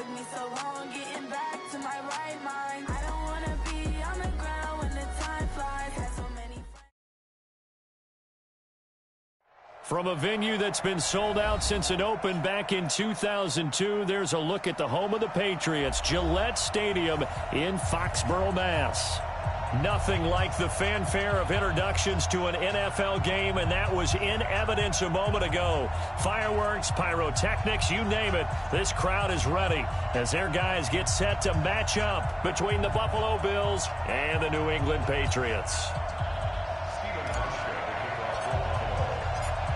Took me so long getting back to my right mind. I don't wanna be on the ground when the time flies. Had so many friends. From a venue that's been sold out since it opened back in 2002, there's a look at the home of the Patriots, Gillette Stadium in Foxborough, Mass. Nothing like the fanfare of introductions to an NFL game, and that was in evidence a moment ago. Fireworks, pyrotechnics, you name it. This crowd is ready as their guys get set to match up between the Buffalo Bills and the New England Patriots.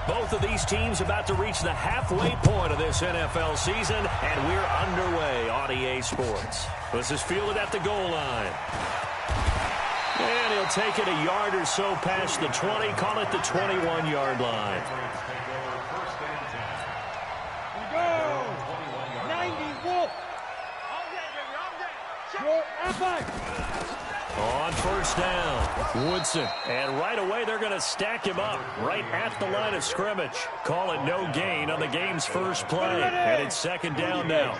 Both of these teams about to reach the halfway point of this NFL season, and we're underway on EA Sports. This is fielded at the goal line. And he'll take it a yard or so past the 20, call it the 21-yard line. Here we go. 90 Wolf. On first down, Woodson. And right away, they're going to stack him up right at the line of scrimmage. Call it no gain on the game's first play. And it's second down now.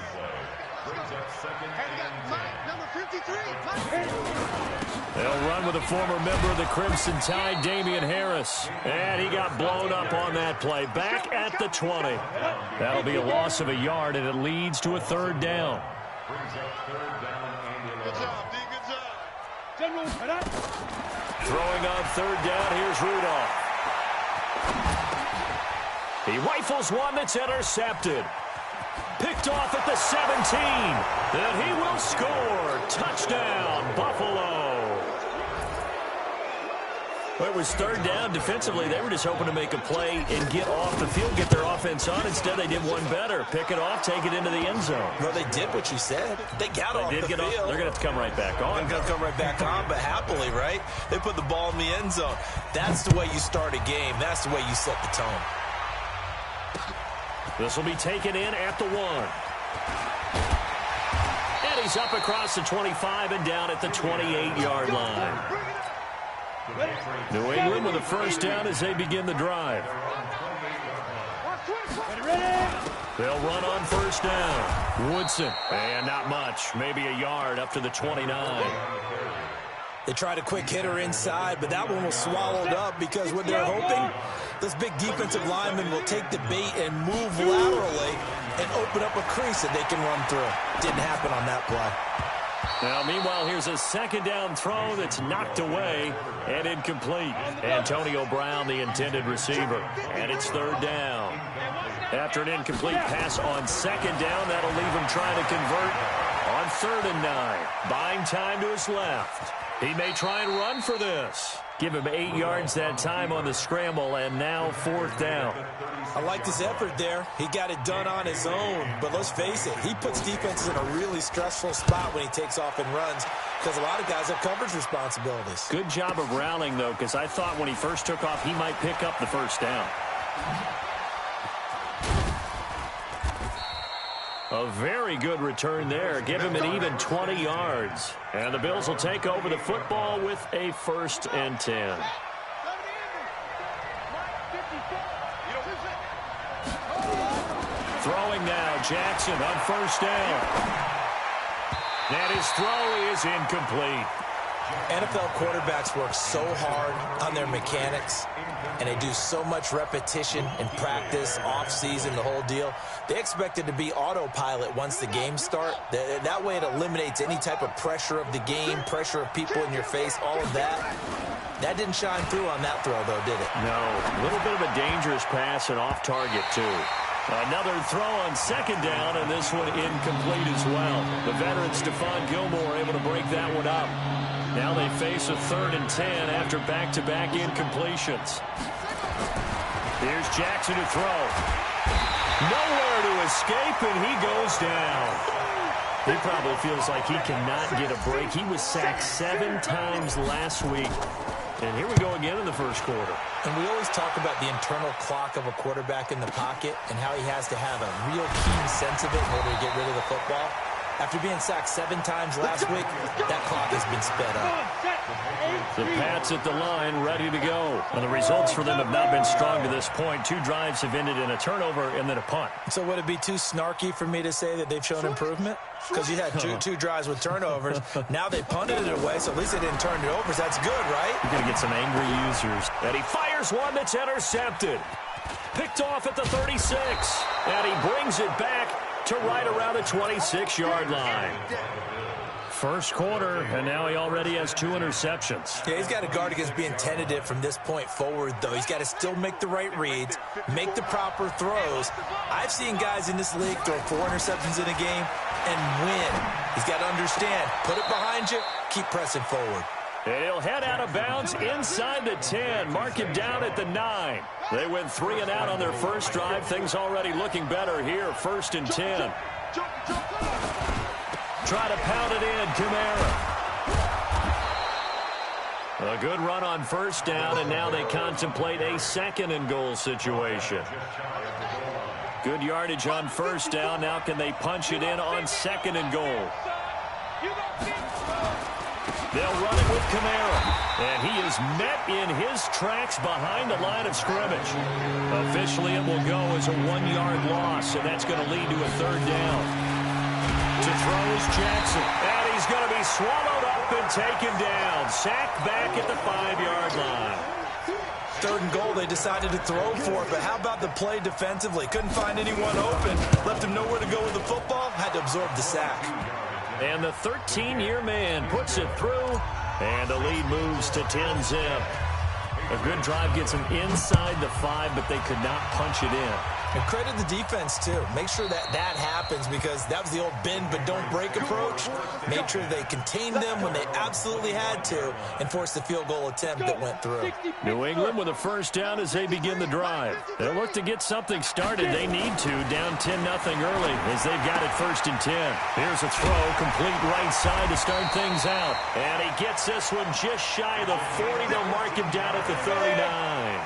They'll run with a former member of the Crimson Tide, Damian Harris. And he got blown up on that play. Back at the 20. That'll be a loss of a yard, and it leads to a third down. Throwing on third down, here's Rudolph. He rifles one that's intercepted. Picked off at the 17. And he will score. Touchdown, Buffalo. Well, it was third down. Defensively, they were just hoping to make a play and get off the field, get their offense on. Instead, they did one better. Pick it off, take it into the end zone. Well, they did what you said. They got off the field. They're going to have to come right back on. They're going to come right back on, but happily, right? They put the ball in the end zone. That's the way you start a game. That's the way you set the tone. This will be taken in at the 1. And he's up across the 25 and down at the 28-yard line. New England with a first down as they begin the drive. They'll run on first down. Woodson. And not much. Maybe a yard up to the 29. They tried a quick hitter inside, but that one was swallowed up because what they're hoping, this big defensive lineman will take the bait and move laterally and open up a crease that they can run through. Didn't happen on that play. Now, meanwhile, here's a second down throw that's knocked away and incomplete. Antonio Brown, the intended receiver. And it's third down. After an incomplete pass on second down, that'll leave him trying to convert on 3rd and 9. Buying time to his left. He may try and run for this. Give him 8 yards that time on the scramble, and now 4th down. I liked his effort there. He got it done on his own. But let's face it, he puts defenses in a really stressful spot when he takes off and runs because a lot of guys have coverage responsibilities. Good job of rallying, though, because I thought when he first took off, he might pick up the first down. A very good return there. Give him an even 20 yards. And the Bills will take over the football with a 1st and 10. Throwing now, Jackson on first down. And his throw is incomplete. NFL quarterbacks work so hard on their mechanics, and they do so much repetition and practice, off-season, the whole deal. They expect it to be autopilot once the games start. That way it eliminates any type of pressure of the game, pressure of people in your face, all of that. That didn't shine through on that throw, though, did it? No. A little bit of a dangerous pass and off target, too. Another throw on second down, and this one incomplete as well. The veteran Stephon Gilmore able to break that one up. Now they face a 3rd and 10 after back-to-back incompletions. Here's Jackson to throw. Nowhere to escape, and he goes down. He probably feels like he cannot get a break. He was sacked 7 times last week. And here we go again in the first quarter. And we always talk about the internal clock of a quarterback in the pocket and how he has to have a real keen sense of it in order to get rid of the football. After being sacked 7 times last week, that clock has been sped up. The Pats at the line, ready to go. And the results for them have not been strong to this point. 2 drives have ended in a turnover and then a punt. So would it be too snarky for me to say that they've shown improvement? Because you had two drives with turnovers. Now they punted it away, so at least they didn't turn it over. So that's good, right? You're going to get some angry users. And he fires one that's intercepted. Picked off at the 36. And he brings it back to right around the 26-yard line. First quarter, and now he already has 2 interceptions. Yeah, he's got to guard against being tentative from this point forward, though. He's got to still make the right reads, make the proper throws. I've seen guys in this league throw 4 interceptions in a game and win. He's got to understand, put it behind you, keep pressing forward. And he'll head out of bounds inside the 10. Mark him down at the 9. They went 3 and out on their first drive. Things already looking better here. 1st and 10. Try to pound it in, Kamara. A good run on first down, and now they contemplate a 2nd and goal situation. Good yardage on first down. Now can they punch it in on 2nd and goal? They'll run it with Kamara, and he is met in his tracks behind the line of scrimmage. Officially, it will go as a 1-yard loss, and that's going to lead to a 3rd down. To throw is Jackson, and he's going to be swallowed up and taken down. Sacked back at the 5-yard line. 3rd and goal, they decided to throw for it, but how about the play defensively? Couldn't find anyone open, left him nowhere to go with the football, had to absorb the sack. And the 13-year man puts it through, and the lead moves to 10-zip. A good drive gets them inside the 5, but they could not punch it in. And credit the defense, too. Make sure that happens, because that was the old bend but don't break approach. Made sure they contained them when they absolutely had to and forced the field goal attempt that went through. New England with a first down as they begin the drive. They'll look to get something started. They need to, down 10-0 early as they've got it 1st and 10. Here's a throw, complete right side to start things out. And he gets this one just shy of the 40. They'll mark him down at the 39.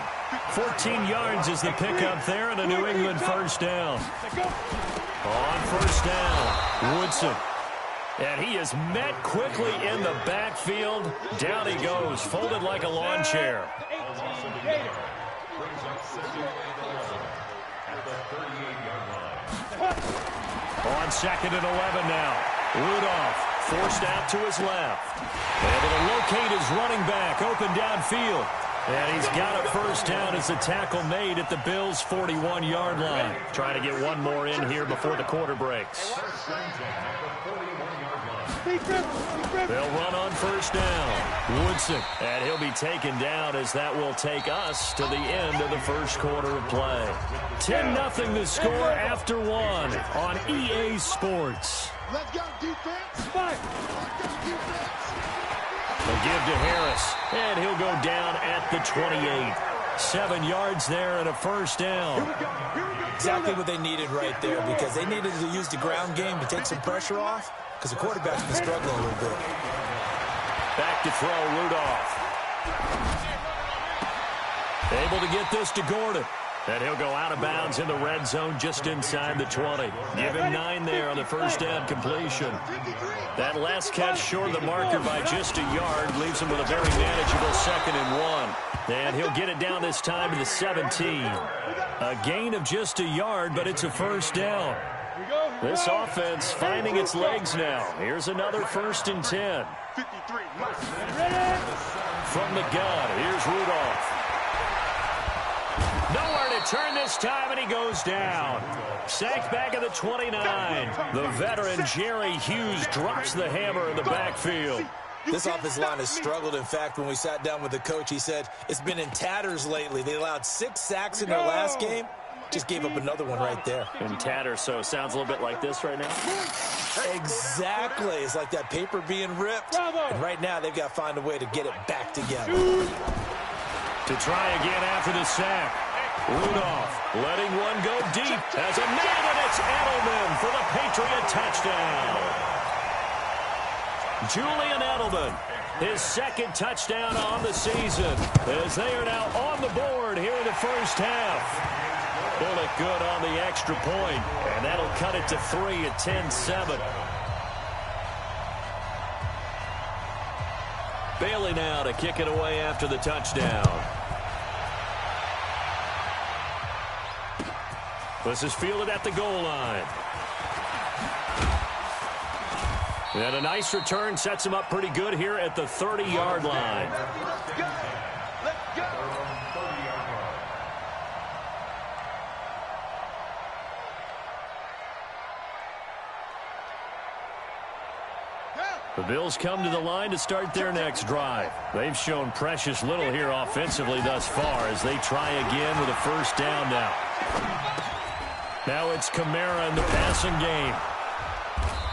14 yards is the pickup there, and a New England first down. On first down, Woodson. And he is met quickly in the backfield. Down he goes, folded like a lawn chair. On 2nd and 11 now. Rudolph forced out to his left. Able to locate his running back, open downfield. And he's got a first down as the tackle made at the Bills' 41-yard line. Trying to get one more in here before the quarter breaks. They'll run on first down. Woodson. And he'll be taken down as that will take us to the end of the first quarter of play. 10-0 the score after 1 on EA Sports. Let's go, defense. Fight. They'll give to Harris, and he'll go down at the 28. 7 yards there and a first down. Exactly what they needed right there, because they needed to use the ground game to take some pressure off, because the quarterback's been struggling a little bit. Back to throw, Rudolph. Able to get this to Gordon. And he'll go out of bounds in the red zone just inside the 20. Give him 9 there on the first down completion. That last catch short of the marker by just a yard leaves him with a very manageable 2nd and 1. And he'll get it down this time to the 17. A gain of just a yard, but it's a first down. This offense finding its legs now. Here's another 1st and 10. From the gun, here's Rudolph. Nowhere to turn this time, and he goes down. Sacked back at the 29. The veteran Jerry Hughes drops the hammer in the backfield. This offensive line has struggled. In fact, when we sat down with the coach, he said it's been in tatters lately. They allowed 6 sacks in their last game. Just gave up another one right there. In tatters, so sounds a little bit like this right now. Exactly. It's like that paper being ripped. And right now, they've got to find a way to get it back together. To try again after the sack. Rudolph letting one go deep as a man, and it's Edelman for the Patriot touchdown. Julian Edelman, his 2nd touchdown on the season, as they are now on the board here in the first half. Bullet good on the extra point, and that'll cut it to 3 at 10-7. Bailey now to kick it away after the touchdown. This is fielded at the goal line. And a nice return sets him up pretty good here at the 30-yard line. Let's go. Let's go. The Bills come to the line to start their next drive. They've shown precious little here offensively thus far as they try again with a first down now. Now it's Kamara in the passing game.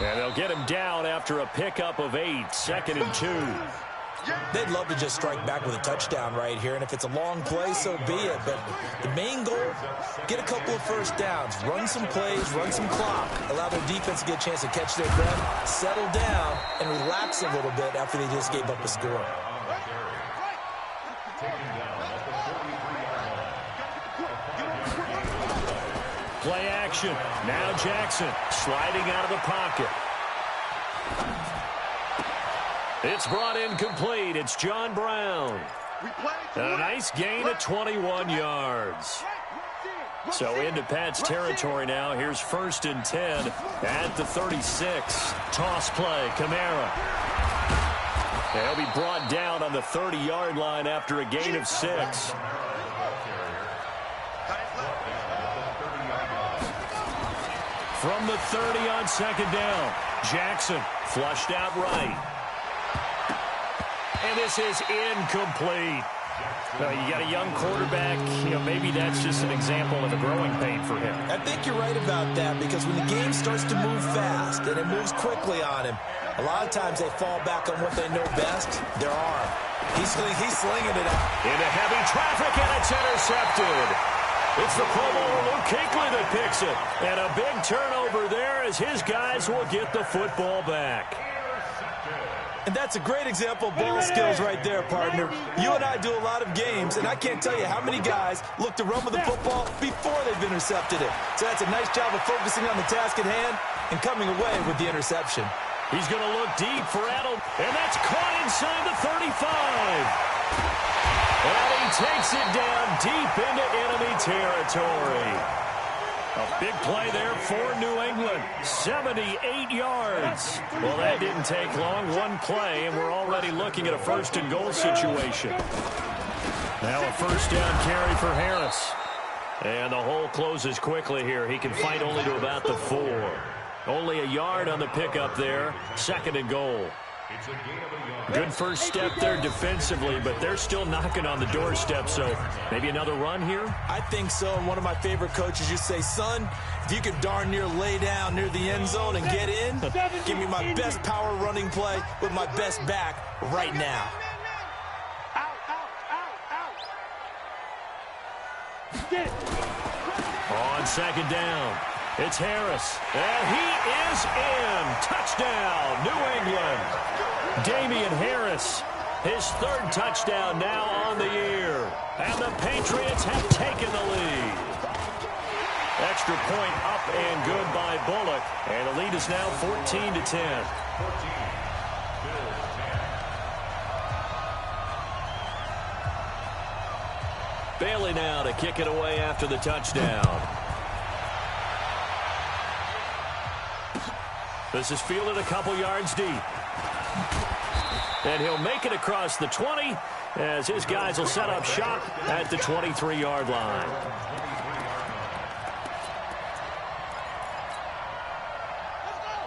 And they'll get him down after a pickup of 8, 2nd and 2. They'd love to just strike back with a touchdown right here, and if it's a long play, so be it. But the main goal, get a couple of first downs, run some plays, run some clock, allow their defense to get a chance to catch their breath, settle down, and relax a little bit after they just gave up a score. Play action. Now Jackson sliding out of the pocket. It's brought in complete. It's John Brown. And a nice gain of 21 yards. So into Pat's territory now. Here's 1st and 10 at the 36. Toss play. Kamara. And he'll be brought down on the 30-yard line after a gain of 6. From the 30 on 2nd down. Jackson flushed out right. And this is incomplete. You got a young quarterback. Maybe that's just an example of a growing pain for him. I think you're right about that, because when the game starts to move fast and it moves quickly on him, a lot of times they fall back on what they know best, their arm. He's slinging it out. Into heavy traffic, and it's intercepted. It's the Pro Bowler Luke Kuechly that picks it. And a big turnover there as his guys will get the football back. And that's a great example of ball skills right there, partner. You and I do a lot of games, and I can't tell you how many guys look to run with the football before they've intercepted it. So that's a nice job of focusing on the task at hand and coming away with the interception. He's going to look deep for Adel, and that's caught inside the 35. And he takes it down deep into enemy territory. A big play there for New England. 78 yards. Well, that didn't take long. One play, and we're already looking at a 1st and goal situation. Now a 1st down carry for Harris. And the hole closes quickly here. He can fight only to about the 4. Only a yard on the pickup there. 2nd and goal. Good first step there defensively, but they're still knocking on the doorstep, so maybe another run here? I think so, and one of my favorite coaches used to say, son, if you can darn near lay down near the end zone and get in, give me my best power running play with my best back right now. On 2nd down, it's Harris, and he is in. Touchdown, New England. Damian Harris, his 3rd touchdown now on the year. And the Patriots have taken the lead. Extra point up and good by Bullock. And the lead is now 14-10. Bailey now to kick it away after the touchdown. This is fielded a couple yards deep. And he'll make it across the 20 as his guys will set up shop at the 23-yard line.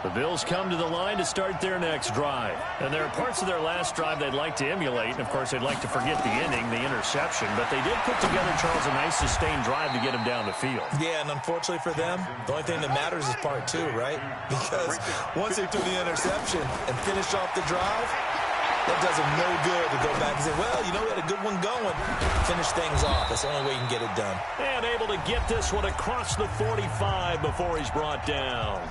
The Bills come to the line to start their next drive. And there are parts of their last drive they'd like to emulate. And, of course, they'd like to forget the ending, the interception. But they did put together, Charles, a nice sustained drive to get him down the field. Yeah, and unfortunately for them, the only thing that matters is part 2, right? Because once they took the interception and finished off the drive, that does them no good to go back and say, well, we had a good one going. Finish things off. That's the only way you can get it done. And able to get this one across the 45 before he's brought down.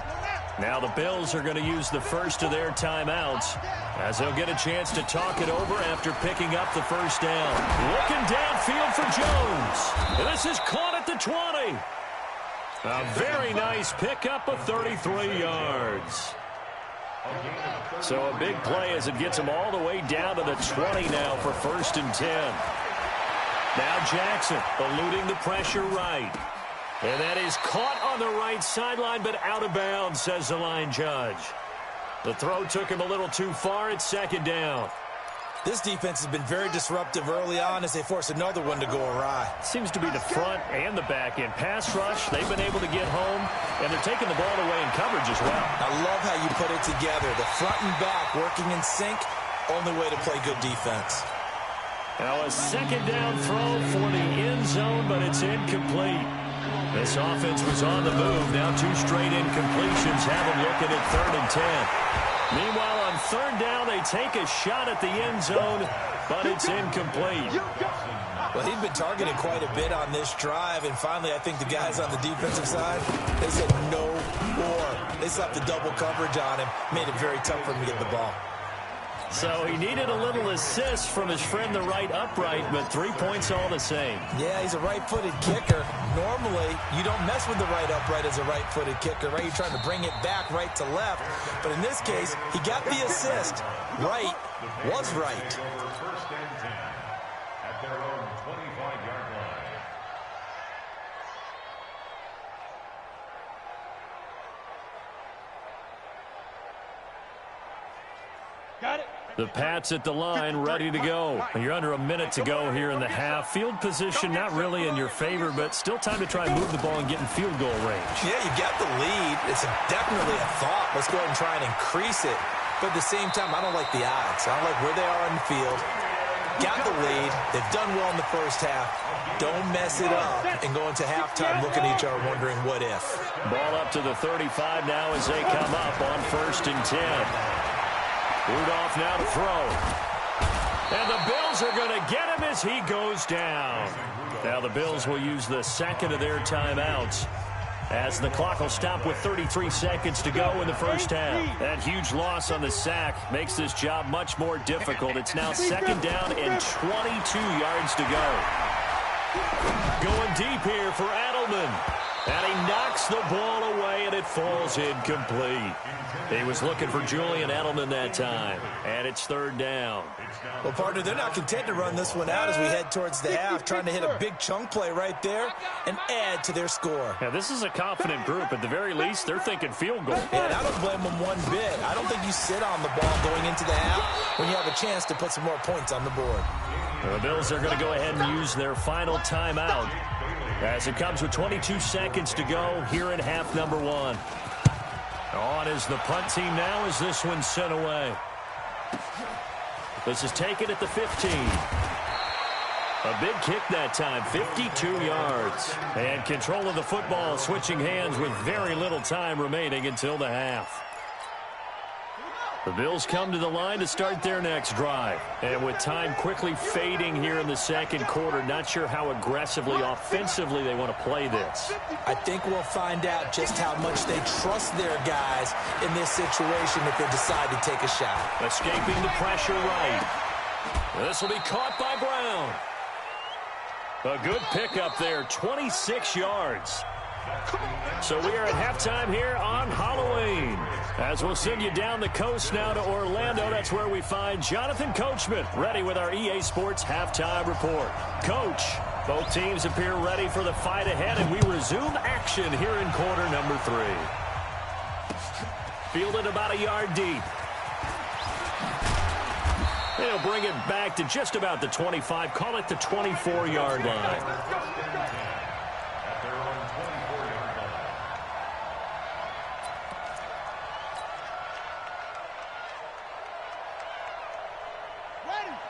Now the Bills are going to use the first of their timeouts as they'll get a chance to talk it over after picking up the first down. Looking downfield for Jones. And this is caught at the 20. A very nice pickup of 33 yards. So a big play as it gets them all the way down to the 20 now for 1st and 10. Now Jackson eluding the pressure right. And that is caught on the right sideline, but out of bounds, says the line judge. The throw took him a little too far. It's 2nd down. This defense has been very disruptive early on as they force another one to go awry. Seems to be the front and the back end. Pass rush, they've been able to get home, and they're taking the ball away in coverage as well. I love how you put it together. The front and back working in sync, only way to play good defense. Now a 2nd down throw for the end zone, but it's incomplete. This offense was on the move. Now 2 straight incompletions have them looking at 3rd and 10. Meanwhile, on 3rd down, they take a shot at the end zone, but it's incomplete. Well, he'd been targeted quite a bit on this drive, and finally I think the guys on the defensive side, they said no more. They slapped the double coverage on him, made it very tough for him to get the ball. So he needed a little assist from his friend, the right upright, but 3 points all the same. Yeah, he's a right-footed kicker. Normally, you don't mess with the right upright as a right-footed kicker, right? You're trying to bring it back right to left. But in this case, he got the assist. Right was right. At their own 25-yard line. Got it. The Pats at the line, ready to go. You're under a minute to go here in the half. Field position not really in your favor, but still time to try and move the ball and get in field goal range. Yeah, you got the lead. It's definitely a thought. Let's go ahead and try and increase it. But at the same time, I don't like the odds. I don't like where they are on the field. Got the lead. They've done well in the first half. Don't mess it up and go into halftime looking at each other wondering what if. Ball up to the 35 now as they come up on 1st and 10. Rudolph now to throw. And the Bills are going to get him as he goes down. Now the Bills will use the 2nd of their timeouts as the clock will stop with 33 seconds to go in the first half. That huge loss on the sack makes this job much more difficult. It's now 2nd down and 22 yards to go. Going deep here for Edelman. And he knocks the ball away, and it falls incomplete. He was looking for Julian Edelman that time, and it's 3rd down. Well, partner, they're not content to run this one out as we head towards the half, trying to hit a big chunk play right there and add to their score. Now, this is a confident group. At the very least, they're thinking field goal. And I don't blame them one bit. I don't think you sit on the ball going into the half when you have a chance to put some more points on the board. The Bills are going to go ahead and use their final timeout as it comes with 22 seconds to go here in half number 1. On is the punt team now as this one's sent away. This is taken at the 15. A big kick that time, 52 yards. And control of the football, switching hands with very little time remaining until the half. The Bills come to the line to start their next drive. And with time quickly fading here in the 2nd quarter, not sure how aggressively, offensively they want to play this. I think we'll find out just how much they trust their guys in this situation if they decide to take a shot. Escaping the pressure right. This will be caught by Brown. A good pickup there, 26 yards. So we are at halftime here on Halloween. As we'll send you down the coast now to Orlando, that's where we find Jonathan Coachman ready with our EA Sports halftime report. Coach, both teams appear ready for the fight ahead, and we resume action here in quarter number 3. Fielded about a yard deep. They'll bring it back to just about the 25, call it the 24-yard line.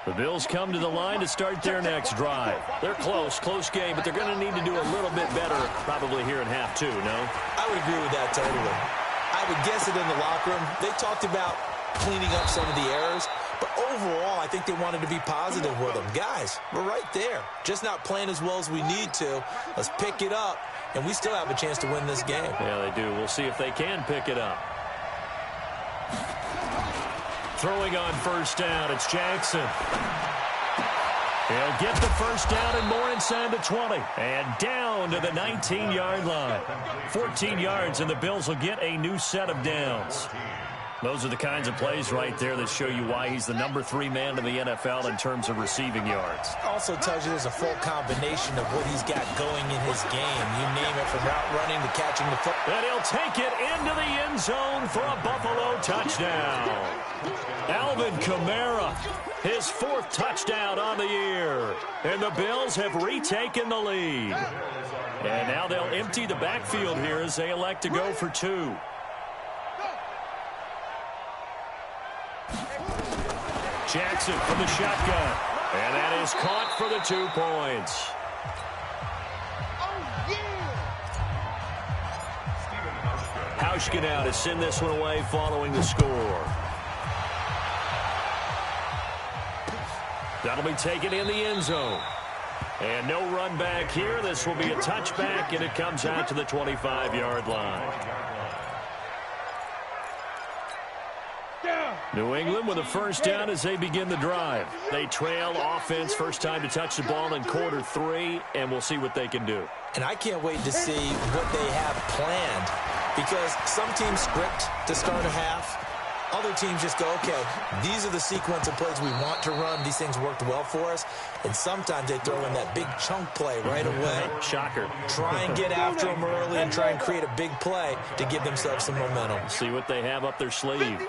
The Bills come to the line to start their next drive. They're close game, but they're going to need to do a little bit better probably here in half 2, no? I would agree with that totally. I would guess it in the locker room. They talked about cleaning up some of the errors, but overall, I think they wanted to be positive with them. Guys, we're right there. Just not playing as well as we need to. Let's pick it up, and we still have a chance to win this game. Yeah, they do. We'll see if they can pick it up. Throwing on 1st down, it's Jackson. He'll get the 1st down and more inside the 20. And down to the 19-yard line. 14 yards, and the Bills will get a new set of downs. Those are the kinds of plays right there that show you why he's the #3 man in the NFL in terms of receiving yards. Also tells you there's a full combination of what he's got going in his game. You name it, from route running to catching the football. And he'll take it into the end zone for a Buffalo touchdown. Alvin Kamara, his 4th touchdown on the year. And the Bills have retaken the lead. And now they'll empty the backfield here as they elect to go for 2. Jackson from the shotgun. And that is caught for the 2 points. Hauschka to send this one away following the score. That'll be taken in the end zone. And no run back here. This will be a touchback, and it comes out to the 25-yard line. New England with a first down as they begin the drive. They trail offense, first time to touch the ball in quarter 3, and we'll see what they can do. And I can't wait to see what they have planned, because some teams script to start a half. Other teams just go, okay, these are the sequence of plays we want to run. These things worked well for us. And sometimes they throw in that big chunk play right away. Shocker. Try and get after them early and try and create a big play to give themselves some momentum. See what they have up their sleeve.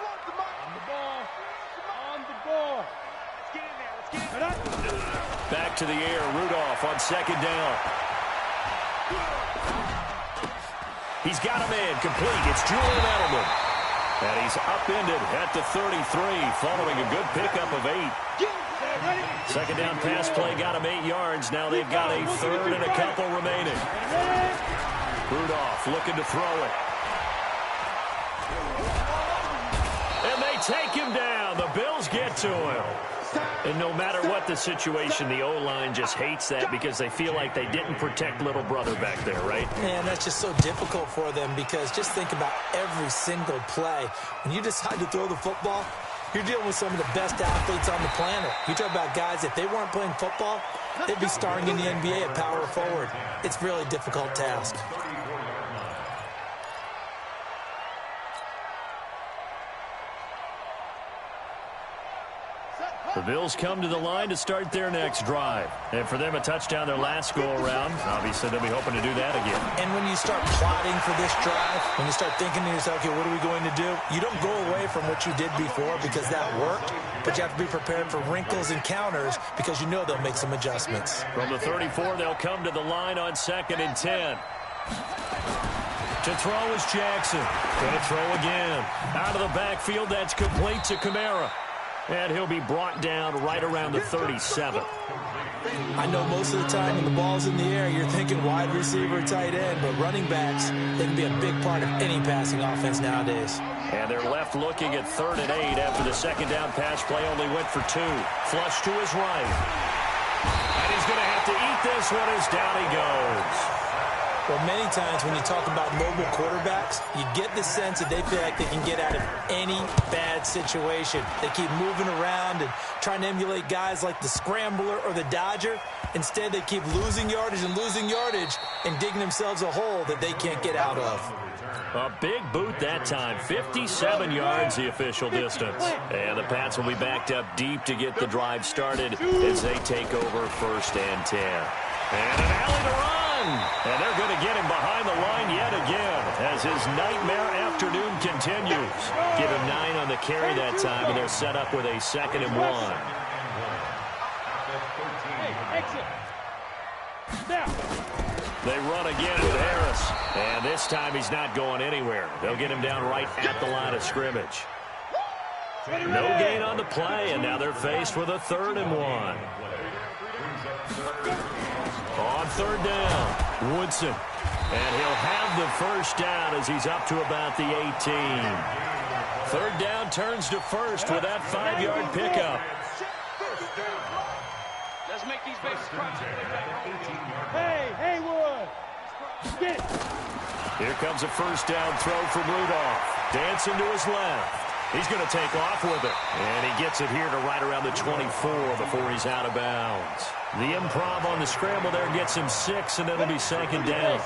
Back to the air, Rudolph on 2nd down. He's got a man complete. It's Julian Edelman. And he's upended at the 33 following a good pickup of 8. 2nd down pass play got him 8 yards. Now they've got a 3rd and a couple remaining. Rudolph looking to throw it. And they take him down. The Bills get to him. And no matter what the situation, the O-line just hates that because they feel like they didn't protect little brother back there, right? Man, that's just so difficult for them, because just think about every single play. When you decide to throw the football, you're dealing with some of the best athletes on the planet. You talk about guys, if they weren't playing football, they'd be starring in the NBA at power forward. It's a really difficult task. The Bills come to the line to start their next drive. And for them, a touchdown their last go-around. Obviously, they'll be hoping to do that again. And when you start plotting for this drive, when you start thinking to yourself, okay, what are we going to do? You don't go away from what you did before because that worked, but you have to be prepared for wrinkles and counters because you know they'll make some adjustments. From the 34, they'll come to the line on 2nd and 10. To throw is Jackson. Going to throw again. Out of the backfield, that's complete to Kamara. And he'll be brought down right around the 37. I know most of the time when the ball's in the air, you're thinking wide receiver, tight end, but running backs, they can be a big part of any passing offense nowadays. And they're left looking at 3rd and 8 after the 2nd down pass play only went for 2. Flush to his right. And he's going to have to eat this one as down he goes. Well, many times when you talk about mobile quarterbacks, you get the sense that they feel like they can get out of any bad situation. They keep moving around and trying to emulate guys like the scrambler or the dodger. Instead, they keep losing yardage and digging themselves a hole that they can't get out of. A big boot that time. 57 yards the official distance. And the Pats will be backed up deep to get the drive started as they take over 1st and 10. And an alley to run. And they're going to get him behind the line yet again as his nightmare afternoon continues. Give him 9 on the carry that time, and they're set up with a 2nd and 1. They run again with Harris. And this time he's not going anywhere. They'll get him down right at the line of scrimmage. No gain on the play, and now they're faced with a 3rd and 1. On 3rd down, Woodson. And he'll have the first down as he's up to about the 18. 3rd down turns to 1st with that 5-yard pickup. Let's make these bases crunch. Hey, Haywood! Get it! Here comes a 1st down throw from Rudolph. Dancing to his left. He's going to take off with it. And he gets it here to right around the 24 before he's out of bounds. The improv on the scramble there gets him 6, and it'll be 2nd down.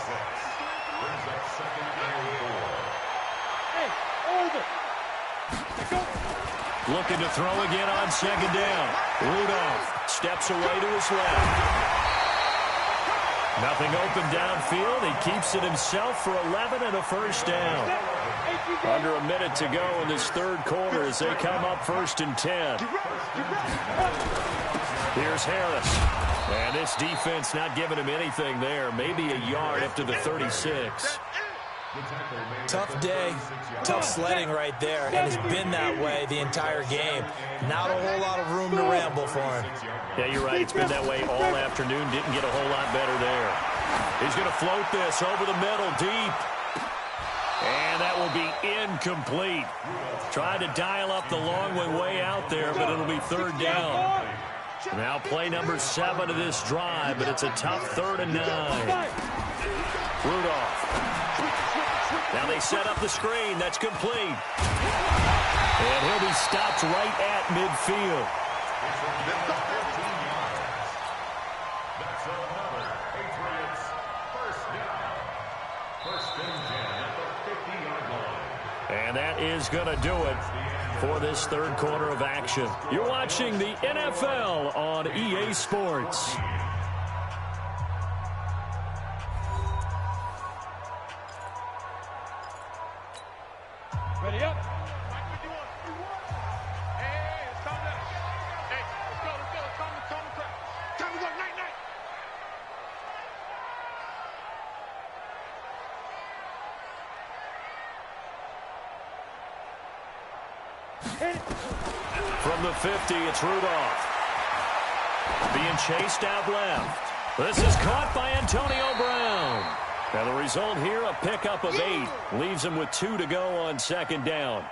Hey, over! Looking to throw again on second down. Rudolph steps away to his left. Nothing open downfield. He keeps it himself for 11 and a first down. Under a minute to go in this third quarter as they come up 1st and 10. Here's Harris. And this defense not giving him anything there. Maybe a yard up to the 36. Tough day, tough sledding right there, and it's been that way the entire game. Not a whole lot of room to ramble for him. Yeah, you're right. It's been that way all afternoon. Didn't get a whole lot better there. He's going to float this over the middle deep. And that will be incomplete. Tried to dial up the long one way out there, but it'll be 3rd down. Now play number 7 of this drive, but it's a tough 3rd and 9. Rudolph. Now they set up the screen. That's complete. And he'll be stopped right at midfield. That's another Patriots first down. 1st and 10 at the 50-yard line. And that is going to do it for this third quarter of action. You're watching the NFL on EA Sports. Ready up. Hey, it's time to hey, let's go. Time to go. Night. From the 50, it's Rudolph. Being chased out left. This is caught by Antonio Brown. And the result here, a pickup of 8. Leaves him with 2 to go on 2nd down.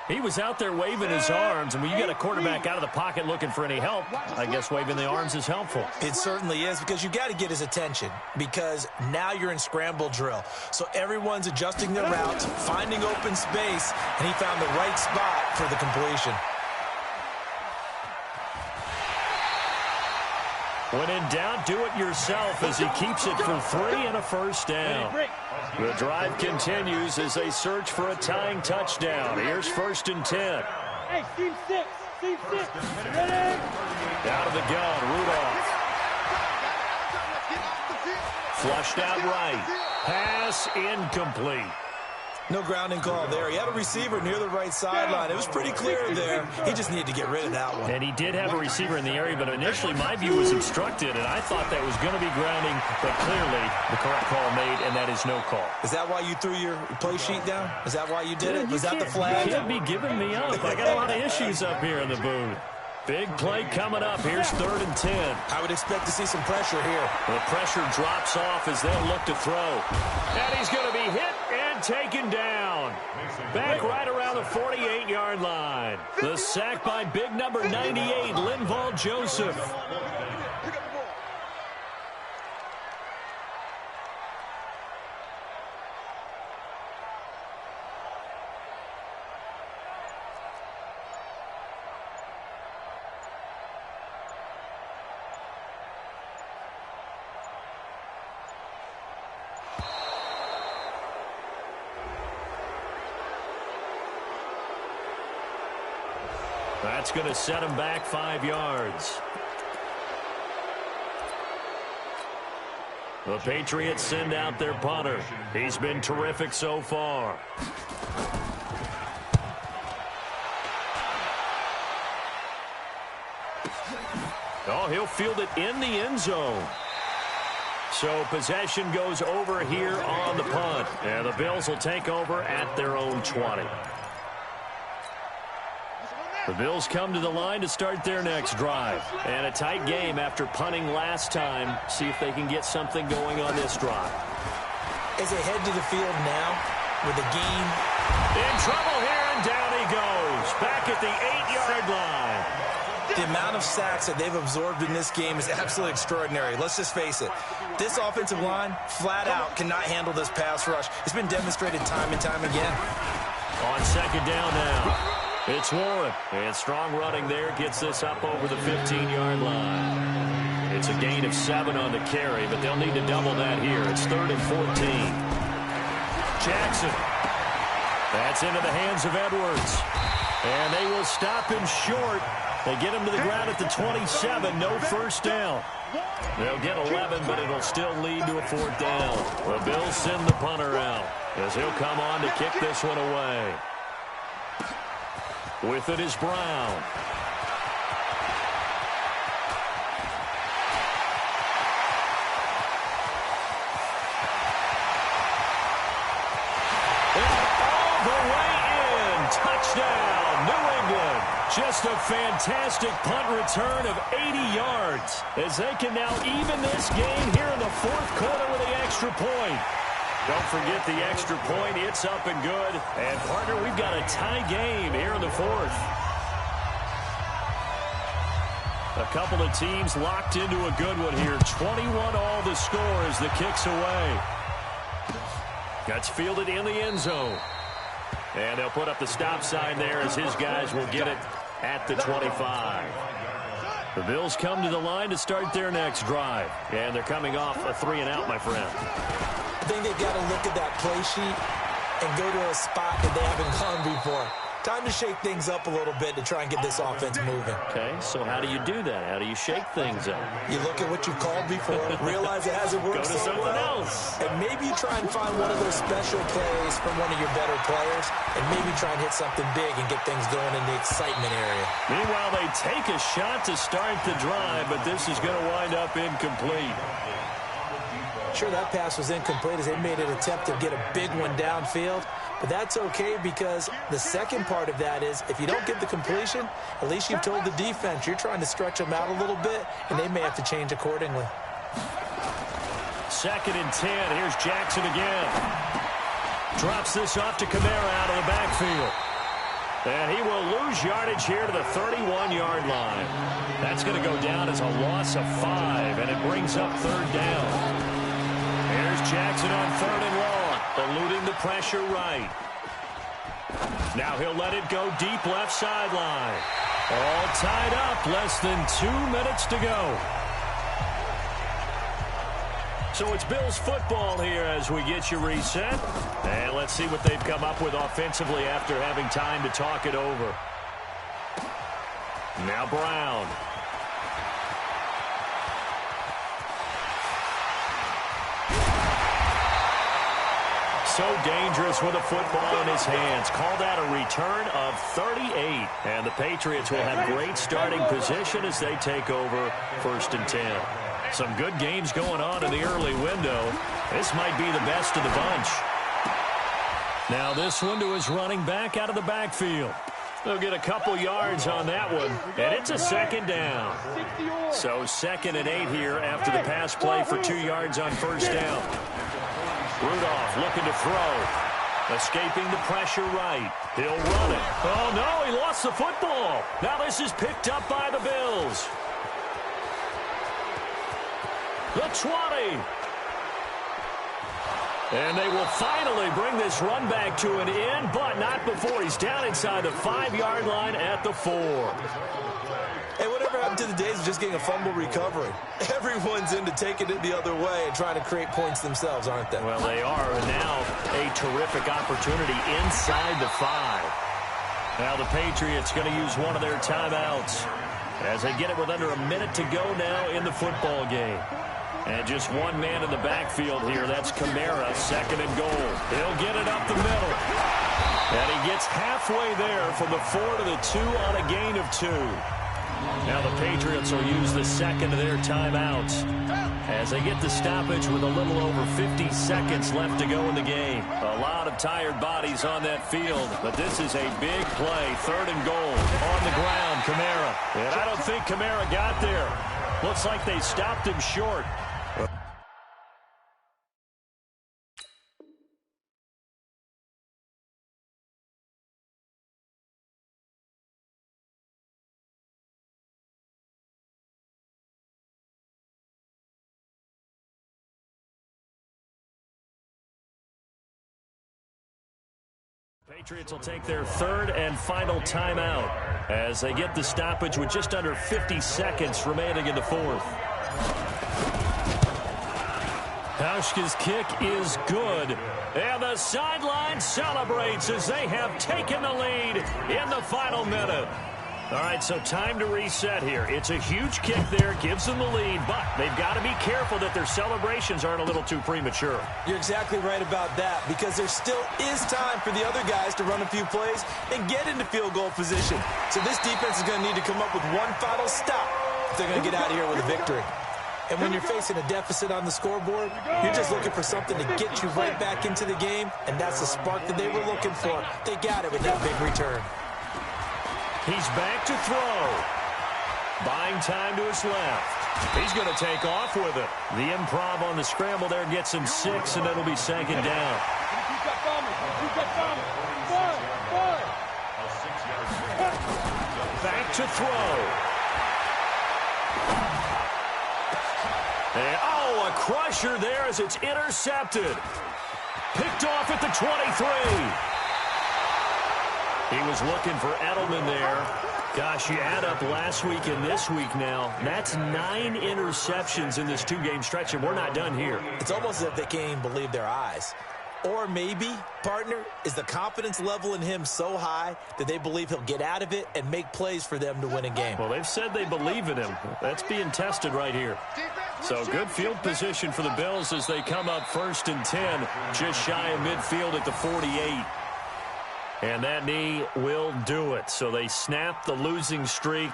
He was out there waving his arms, and when you get a quarterback out of the pocket looking for any help, I guess waving the arms is helpful. It certainly is, because you got to get his attention, because now you're in scramble drill. So everyone's adjusting their routes, finding open space, and he found the right spot for the completion. When in doubt, do it yourself as he keeps it for 3 and a first down. The drive continues as they search for a tying touchdown. Here's 1st and 10. Hey, team 6. Ready? Out of the gun, Rudolph. Flushed out right. Pass incomplete. No grounding call there. He had a receiver near the right sideline. It was pretty clear there. He just needed to get rid of that one. And he did have a receiver in the area, but initially my view was obstructed, and I thought that was going to be grounding, but clearly the correct call made, and that is no call. Is that why you threw your play sheet down? Is that why you did it? Was that the flag? You can't be giving me up. I got a lot of issues up here in the booth. Big play coming up. Here's 3rd and 10. I would expect to see some pressure here. The pressure drops off as they'll look to throw. And he's going to be hit and taken down. Back right around the 48-yard line. The sack by big number 98, Linval Joseph. That's going to set him back 5 yards. The Patriots send out their punter. He's been terrific so far. Oh, he'll field it in the end zone. So possession goes over here on the punt. And the Bills will take over at their own 20. The Bills come to the line to start their next drive. And a tight game after punting last time. See if they can get something going on this drive. As they head to the field now with a gain. In trouble here, and down he goes. Back at the 8-yard line. The amount of sacks that they've absorbed in this game is absolutely extraordinary. Let's just face it. This offensive line, flat out, cannot handle this pass rush. It's been demonstrated time and time again. On second down now. It's Warren, and strong running there gets this up over the 15-yard line. It's a gain of 7 on the carry, but they'll need to double that here. It's 3rd and 14. Jackson. That's into the hands of Edwards. And they will stop him short. They get him to the ground at the 27. No first down. They'll get 11, but it'll still lead to a 4th down. The Bills send the punter out as he'll come on to kick this one away. With it is Brown. Touchdown, New England. Just a fantastic punt return of 80 yards as they can now even this game here in the 4th quarter with the extra point. Don't forget the extra point. It's up and good. And, partner, we've got a tie game here in the 4th. A couple of teams locked into a good one here. 21 all the score as the kick's away. That's fielded in the end zone. And they'll put up the stop sign there as his guys will get it at the 25. The Bills come to the line to start their next drive. And they're coming off a 3-and-out, my friend. I think they've got to look at that play sheet and go to a spot that they haven't gone before. Time to shake things up a little bit to try and get this offense moving. Okay, so how do you do that? How do you shake things up? You look at what you've called before, realize it hasn't worked so something well. else. And maybe you try and find one of those special plays from one of your better players, and maybe try and hit something big and get things going in the excitement area. Meanwhile, they take a shot to start the drive, but this is going to wind up incomplete. Sure, that pass was incomplete as they made an attempt to get a big one downfield. But that's okay because the second part of that is if you don't get the completion, at least you've told the defense you're trying to stretch them out a little bit, and they may have to change accordingly. 2nd and 10. Here's Jackson again. Drops this off to Kamara out of the backfield. And he will lose yardage here to the 31-yard line. That's going to go down as a loss of 5, and it brings up 3rd down. Here's Jackson on 3rd and long. Eluding the pressure right. Now he'll let it go deep left sideline. All tied up. Less than 2 minutes to go. So it's Bills football here as we get you reset. And let's see what they've come up with offensively after having time to talk it over. Now Brown. So dangerous with a football in his hands. Call that a return of 38. And the Patriots will have great starting position as they take over 1st and 10. Some good games going on in the early window. This might be the best of the bunch. Now this one to his running back out of the backfield. They'll get a couple yards on that one, and it's a 2nd down. So 2nd and 8 here after the pass play for 2 yards on 1st down. Rudolph looking to throw. Escaping the pressure right. He'll run it. Oh, no, he lost the football. Now this is picked up by the Bills. The 20. And they will finally bring this run back to an end, but not before he's down inside the 5-yard line at the 4. Hey, whatever happened to the days of just getting a fumble recovery? Everyone's into taking it the other way and trying to create points themselves, aren't they? Well, they are, and now a terrific opportunity inside the 5. Now the Patriots going to use one of their timeouts as they get it with under a minute to go now in the football game. And just one man in the backfield here. That's Kamara, 2nd and goal. He'll get it up the middle. And he gets halfway there from the 4 to the 2 on a gain of 2. Now the Patriots will use the 2nd of their timeouts as they get the stoppage with a little over 50 seconds left to go in the game. A lot of tired bodies on that field, but this is a big play. 3rd and goal on the ground, Kamara. And I don't think Kamara got there. Looks like they stopped him short. Patriots will take their 3rd and final timeout as they get the stoppage with just under 50 seconds remaining in the 4th. Now Hauschka's kick is good. And the sideline celebrates as they have taken the lead in the final minute. All right, so time to reset here. It's a huge kick there, gives them the lead, but they've got to be careful that their celebrations aren't a little too premature. You're exactly right about that, because there still is time for the other guys to run a few plays and get into field goal position. So this defense is going to need to come up with one final stop if they're going to get out of here with a victory. And when you're facing a deficit on the scoreboard, you're just looking for something to get you right back into the game, and that's the spark that they were looking for. They got it with that big return. He's back to throw. Buying time to his left. He's going to take off with it. The improv on the scramble there gets him 6, and it'll be second down. Back to throw. And, oh, a crusher there as it's intercepted. Picked off at the 23. He was looking for Edelman there. Gosh, you add up last week and this week now. That's 9 interceptions in this 2-game stretch, and we're not done here. It's almost as if they can't even believe their eyes. Or maybe, partner, is the confidence level in him so high that they believe he'll get out of it and make plays for them to win a game. Well, they've said they believe in him. That's being tested right here. So good field position for the Bills as they come up 1st and 10, just shy of midfield at the 48. And that knee will do it. So they snap the losing streak.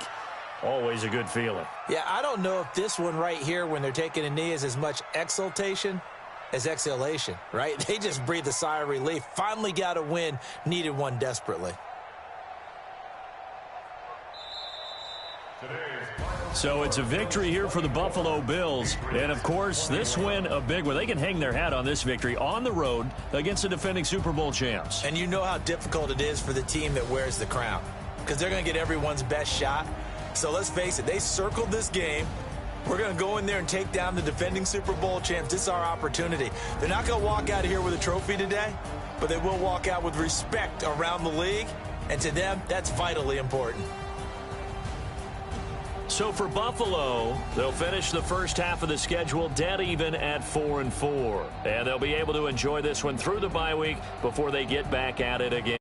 Always a good feeling. Yeah, I don't know if this one right here when they're taking a knee is as much exultation as exhalation, right? They just breathe a sigh of relief. Finally got a win. Needed one desperately. So it's a victory here for the Buffalo Bills. And, of course, this win a big one. They can hang their hat on this victory on the road against the defending Super Bowl champs. And you know how difficult it is for the team that wears the crown, because they're going to get everyone's best shot. So let's face it, they circled this game. We're going to go in there and take down the defending Super Bowl champs. This is our opportunity. They're not going to walk out of here with a trophy today, but they will walk out with respect around the league. And to them, that's vitally important. So for Buffalo, they'll finish the first half of the schedule dead even at 4-4. And they'll be able to enjoy this one through the bye week before they get back at it again.